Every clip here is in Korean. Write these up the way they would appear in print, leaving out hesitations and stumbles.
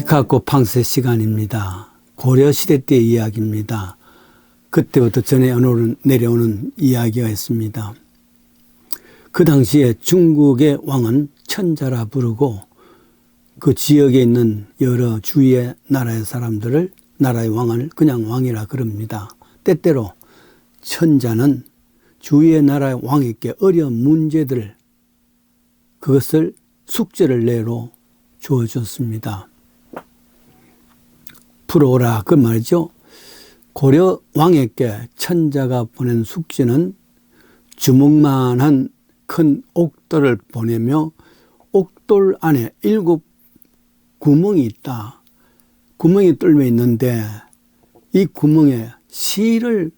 시카고 팡세 시간입니다. 고려시대 때의 이야기입니다. 그때부터 전해 내려오는 이야기가 있습니다. 그 당시에 중국의 왕은 천자라 부르고 그 지역에 있는 여러 주위의 나라의 사람들을 나라의 왕을 그냥 왕이라 그럽니다. 때때로 천자는 주위의 나라의 왕에게 어려운 문제들 그것을 숙제를 내로 주어줬습니다. 풀어오라 그 말이죠. 고려 왕에게 천자가 보낸 숙제는 주먹만한 큰 옥돌을 보내며 옥돌 안에 7 구멍이 있다. 구멍이 뚫려 있는데 이 구멍에 실을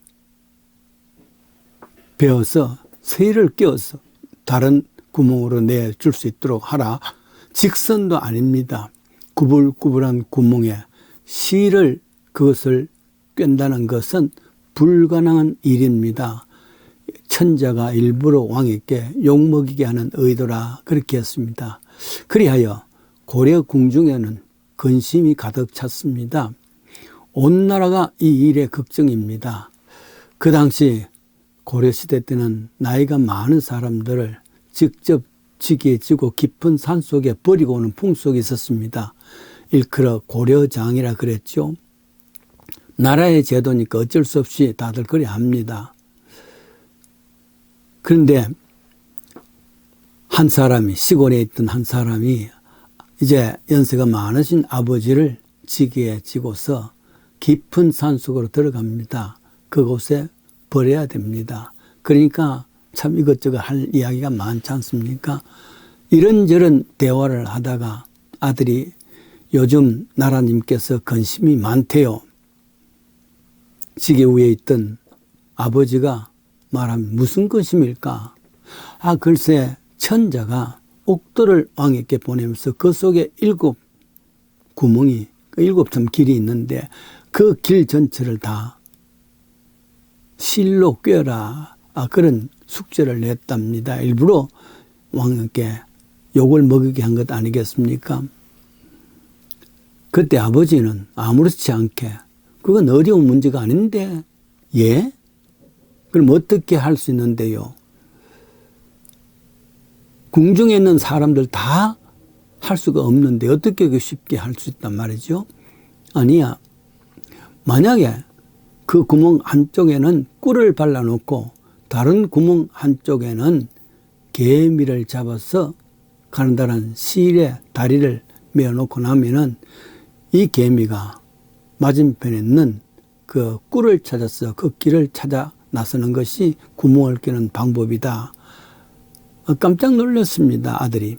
베어서 실을 끼워서 다른 구멍으로 내줄 수 있도록 하라. 직선도 아닙니다. 구불구불한 구멍에 실을 그것을 꿰다는 것은 불가능한 일입니다. 천자가 일부러 왕에게 욕먹이게 하는 의도라 그렇게 했습니다. 그리하여 고려 궁중에는 근심이 가득 찼습니다. 온 나라가 이 일에 걱정입니다. 그 당시 고려시대 때는 나이가 많은 사람들을 직접 지게에 지고 깊은 산속에 버리고 오는 풍속이 있었습니다. 일컬어 고려장이라 그랬죠. 나라의 제도니까 어쩔 수 없이 다들 그래 합니다. 그런데 한 사람이 시골에 있던 한 사람이 이제 연세가 많으신 아버지를 지게에 지고서 깊은 산속으로 들어갑니다. 그곳에 버려야 됩니다. 그러니까 참 이것저것 할 이야기가 많지 않습니까? 이런저런 대화를 하다가 아들이 요즘 나라님께서 근심이 많대요. 지게 위에 있던 아버지가 말하면 무슨 근심일까? 글쎄 천자가 옥돌을 왕에게 보내면서 그 속에 7 구멍이 7점 길이 있는데 그 길 전체를 다 실로 꿰라 그런 숙제를 냈답니다. 일부러 왕에게 욕을 먹이게 한 것 아니겠습니까? 그때 아버지는 아무렇지 않게 그건 어려운 문제가 아닌데 예? 그럼 어떻게 할 수 있는데요? 궁중에 있는 사람들 다 할 수가 없는데 어떻게 그 쉽게 할 수 있단 말이죠? 아니야. 만약에 그 구멍 한쪽에는 꿀을 발라놓고 다른 구멍 한쪽에는 개미를 잡아서 가느다란 실에 다리를 메어놓고 나면은 이 개미가 맞은편에 있는 그 꿀을 찾아서 그 길을 찾아 나서는 것이 구멍을 끼는 방법이다. 깜짝 놀랐습니다, 아들이.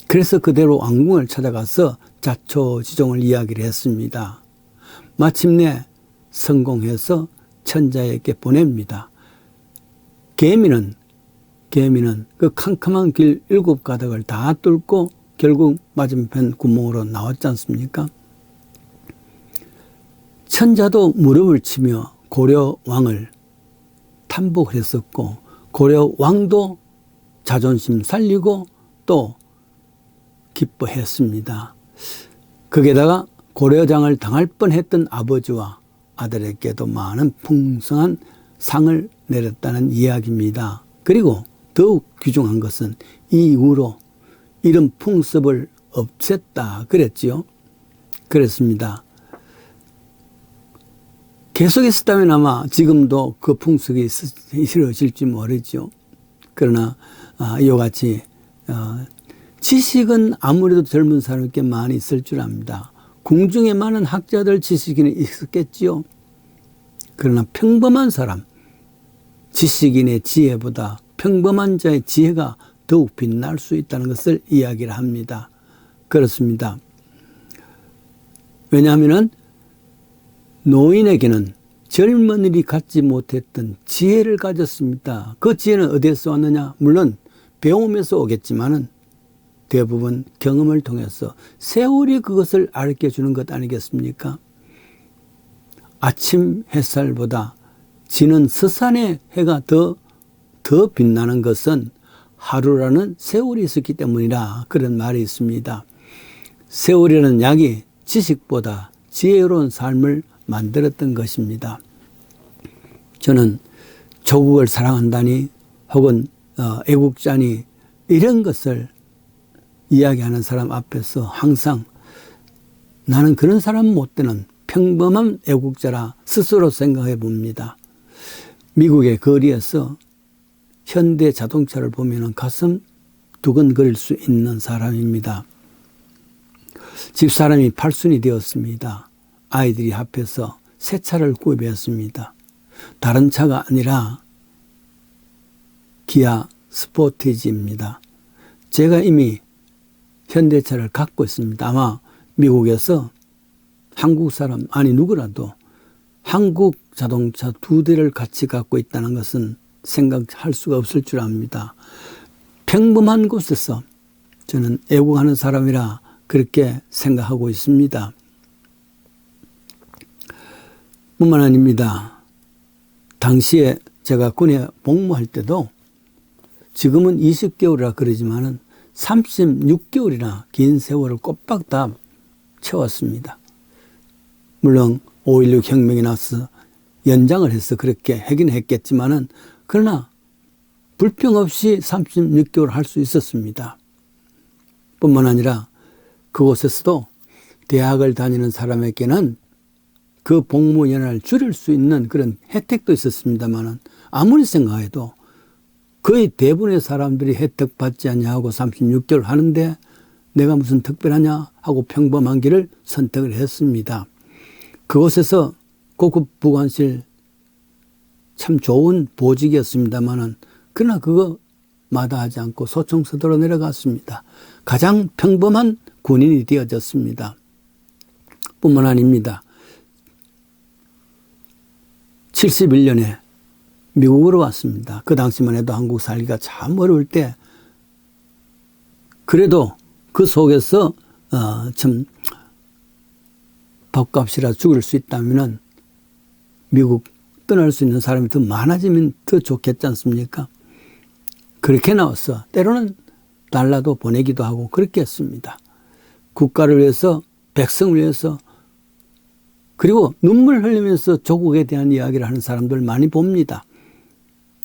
그래서 그대로 왕궁을 찾아가서 자초지종을 이야기를 했습니다. 마침내 성공해서 천자에게 보냅니다. 개미는 그 캄캄한 길 7가닥을 다 뚫고 결국 맞은편 구멍으로 나왔지 않습니까? 천자도 무릎을 치며 고려 왕을 탐복을 했었고 고려 왕도 자존심 살리고 또 기뻐했습니다. 거기에다가 고려장을 당할 뻔했던 아버지와 아들에게도 많은 풍성한 상을 내렸다는 이야기입니다. 그리고 더욱 귀중한 것은 이후로 이런 풍습을 없앴다 그랬지요. 그랬습니다. 계속 있었다면 아마 지금도 그 풍습이 이루어질지 모르죠. 그러나 이와 같이 지식은 아무래도 젊은 사람에게 많이 있을 줄 압니다. 궁중에 많은 학자들 지식인이 있었겠지요. 그러나 평범한 사람, 지식인의 지혜보다 평범한 자의 지혜가 더욱 빛날 수 있다는 것을 이야기를 합니다. 그렇습니다. 왜냐하면 노인에게는 젊은이들이 갖지 못했던 지혜를 가졌습니다. 그 지혜는 어디에서 왔느냐? 물론 배움에서 오겠지만은 대부분 경험을 통해서 세월이 그것을 가르쳐 주는 것 아니겠습니까? 아침 햇살보다 지는 서산의 해가 더 빛나는 것은 하루라는 세월이 있었기 때문이라 그런 말이 있습니다. 세월이라는 약이 지식보다 지혜로운 삶을 만들었던 것입니다. 저는 조국을 사랑한다니 혹은 애국자니 이런 것을 이야기하는 사람 앞에서 항상 나는 그런 사람 못 되는 평범한 애국자라 스스로 생각해 봅니다. 미국의 거리에서 현대 자동차를 보면 가슴 두근거릴 수 있는 사람입니다. 집사람이 팔순이 되었습니다. 아이들이 합해서 새 차를 구입했습니다. 다른 차가 아니라 기아 스포티지입니다. 제가 이미 현대차를 갖고 있습니다. 아마 미국에서 한국 사람, 아니 누구라도 한국 자동차 2대를 같이 갖고 있다는 것은 생각할 수가 없을 줄 압니다. 평범한 곳에서 저는 애국하는 사람이라 그렇게 생각하고 있습니다. 뿐만 아닙니다. 당시에 제가 군에 복무할 때도 지금은 20개월이라 그러지만은 36개월이나 긴 세월을 꼬박 다 채웠습니다. 물론 5.16 혁명이 나서 연장을 해서 그렇게 하긴 했겠지만은 그러나 불평 없이 36개월 할 수 있었습니다. 뿐만 아니라 그곳에서도 대학을 다니는 사람에게는 그 복무 연한을 줄일 수 있는 그런 혜택도 있었습니다만은 아무리 생각해도 거의 대부분의 사람들이 혜택 받지 않냐 하고 36개월 하는데 내가 무슨 특별하냐 하고 평범한 길을 선택을 했습니다. 그곳에서 고급 부관실 참 좋은 보직이었습니다만은 그러나 그거 마다하지 않고 소총서도로 내려갔습니다. 가장 평범한 군인이 되어졌습니다. 뿐만 아닙니다. 71년에 미국으로 왔습니다. 그 당시만 해도 한국 살기가 참 어려울 때 그래도 그 속에서 참 밥값이라 죽을 수 있다면 미국 떠날 수 있는 사람이 더 많아지면 더 좋겠지 않습니까? 그렇게 나와서 때로는 달라도 보내기도 하고 그렇게 했습니다. 국가를 위해서, 백성을 위해서, 그리고 눈물 흘리면서 조국에 대한 이야기를 하는 사람들 많이 봅니다.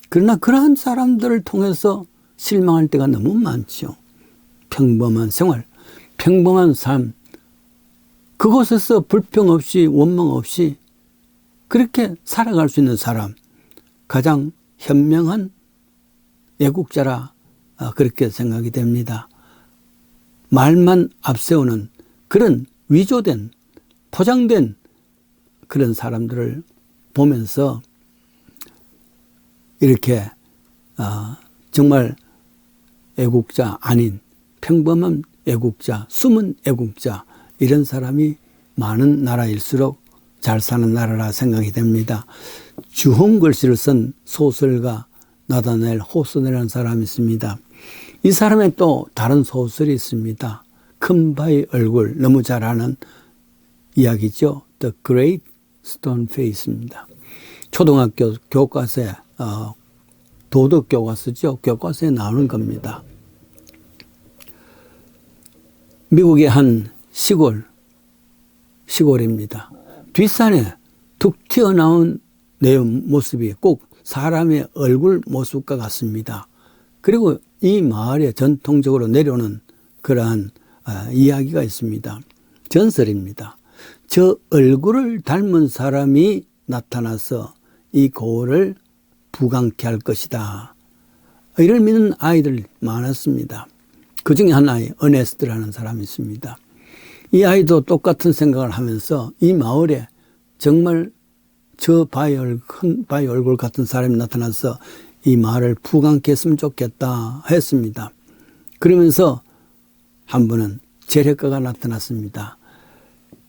그러나 그러한 사람들을 통해서 실망할 때가 너무 많죠. 평범한 생활, 평범한 삶, 그곳에서 불평 없이 원망 없이 그렇게 살아갈 수 있는 사람, 가장 현명한 애국자라 그렇게 생각이 됩니다. 말만 앞세우는 그런 위조된, 포장된 그런 사람들을 보면서 이렇게 정말 애국자 아닌 평범한 애국자, 숨은 애국자 이런 사람이 많은 나라일수록 잘 사는 나라라 생각이 됩니다. 주홍 글씨를 쓴 소설가 나다넬 호소네라는 사람이 있습니다. 이 사람의 또 다른 소설이 있습니다. 큰 바위 얼굴, 너무 잘 아는 이야기죠. The Great Stone Face입니다. 초등학교 교과서에 도덕 교과서죠. 교과서에 나오는 겁니다. 미국의 한 시골입니다. 뒷산에 툭 튀어나온 내 모습이 꼭 사람의 얼굴 모습과 같습니다. 그리고 이 마을에 전통적으로 내려오는 그러한 이야기가 있습니다. 전설입니다. 저 얼굴을 닮은 사람이 나타나서 이 고을을 부강케 할 것이다. 이를 믿는 아이들 많았습니다. 그 중에 하나의 어네스트라는 사람이 있습니다. 이 아이도 똑같은 생각을 하면서 이 마을에 정말 저 큰 바위 얼굴 같은 사람이 나타나서 이 마을을 부강케 했으면 좋겠다 했습니다. 그러면서 한 분은 재력가가 나타났습니다.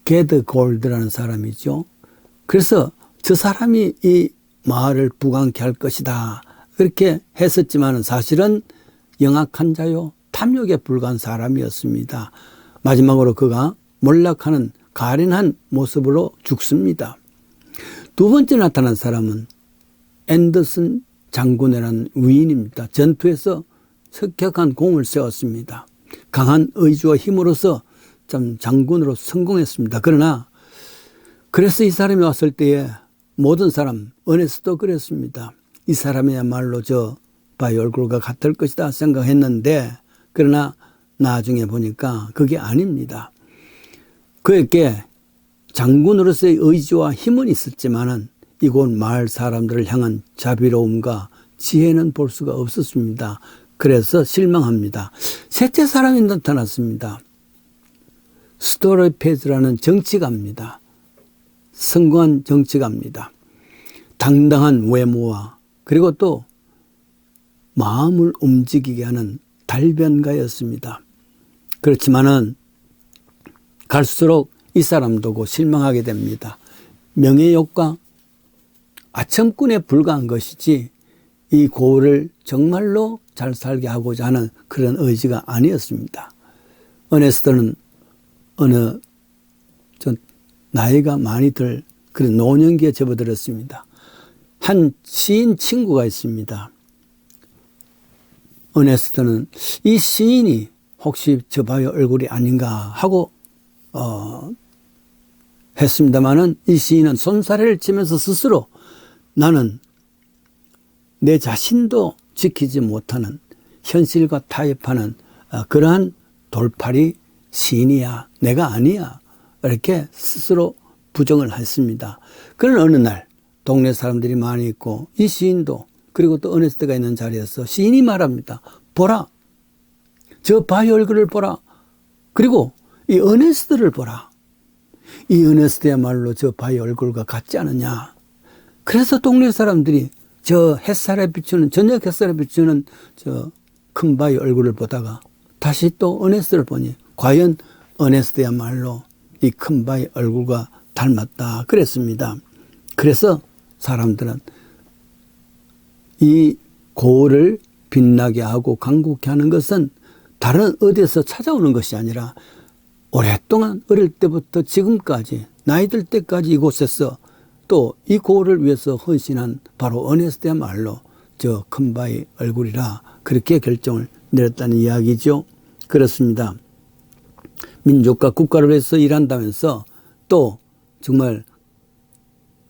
게드 골드라는 사람이죠. 그래서 저 사람이 이 마을을 부강케 할 것이다 그렇게 했었지만 사실은 영악한 자요 탐욕에 불과한 사람이었습니다. 마지막으로 그가 몰락하는 가련한 모습으로 죽습니다. 두 번째 나타난 사람은 앤더슨 장군이라는 위인입니다. 전투에서 척격한 공을 세웠습니다. 강한 의지와 힘으로서 참 장군으로 성공했습니다. 그러나 그래서 이 사람이 왔을 때에 모든 사람, 은에서도 그랬습니다. 이 사람이야말로 저 바위 얼굴과 같을 것이다 생각했는데 그러나 나중에 보니까 그게 아닙니다. 그에게 장군으로서의 의지와 힘은 있었지만은 이곳 마을 사람들을 향한 자비로움과 지혜는 볼 수가 없었습니다. 그래서 실망합니다. 셋째 사람이 나타났습니다. 스토르페즈라는 정치가입니다. 성공한 정치가입니다. 당당한 외모와 그리고 또 마음을 움직이게 하는 달변가였습니다. 그렇지만은 갈수록 이 사람도 곧 실망하게 됩니다. 명예욕과 아첨꾼에 불과한 것이지 이 고을을 정말로 잘 살게 하고자 하는 그런 의지가 아니었습니다. 어네스트는 어느 나이가 많이 들 그런 노년기에 접어들었습니다. 한 시인 친구가 있습니다. 어네스트는 이 시인이 혹시 저 바위 얼굴이 아닌가 하고 했습니다마는 이 시인은 손사래를 치면서 스스로 나는 내 자신도 지키지 못하는 현실과 타협하는 그러한 돌팔이 시인이야. 내가 아니야. 이렇게 스스로 부정을 했습니다. 그런 어느 날 동네 사람들이 많이 있고 이 시인도 그리고 또 어네스트가 있는 자리에서 시인이 말합니다. 보라. 저 바위 얼굴을 보라. 그리고 이 어네스트를 보라. 이 어네스트야말로 저 바위 얼굴과 같지 않느냐. 그래서 동네 사람들이 저 햇살에 비추는 저녁 햇살에 비추는 저 큰 바위 얼굴을 보다가 다시 또 어네스트를 보니 과연 어네스트야말로 이 큰 바위 얼굴과 닮았다 그랬습니다. 그래서 사람들은 이 고을을 빛나게 하고 강국케 하는 것은 다른 어디에서 찾아오는 것이 아니라 오랫동안 어릴 때부터 지금까지 나이 들 때까지 이곳에서 또 이 고을을 위해서 헌신한 바로 어네스트야말로 저 큰 바위 얼굴이라 그렇게 결정을 내렸다는 이야기죠. 그렇습니다. 민족과 국가를 위해서 일한다면서 또 정말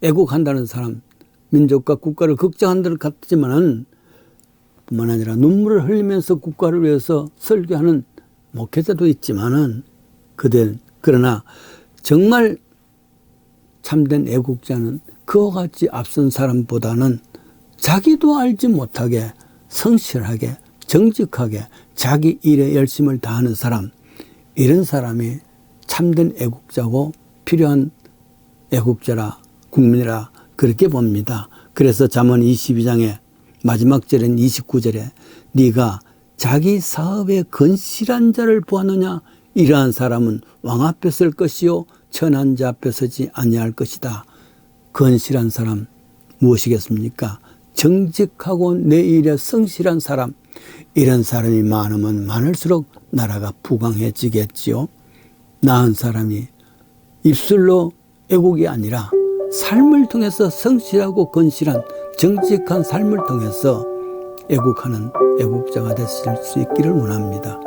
애국한다는 사람, 민족과 국가를 걱정한다는 것 같지만은 뿐만 아니라 눈물을 흘리면서 국가를 위해서 설교하는 목회자도 있지만은 그러나 정말 참된 애국자는 그와 같이 앞선 사람보다는 자기도 알지 못하게 성실하게 정직하게 자기 일에 열심을 다하는 사람, 이런 사람이 참된 애국자고 필요한 애국자라 국민이라 그렇게 봅니다. 그래서 잠언 22장의 마지막 절인 29절에 네가 자기 사업에 건실한 자를 보았느냐. 이러한 사람은 왕 앞에 설 것이요 천한 자 앞에 서지 아니할 것이다. 건실한 사람 무엇이겠습니까? 정직하고 내 일에 성실한 사람, 이런 사람이 많으면 많을수록 나라가 부강해지겠지요. 나은 사람이 입술로 애국이 아니라 삶을 통해서 성실하고 건실한 정직한 삶을 통해서 애국하는 애국자가 될 수 있기를 원합니다.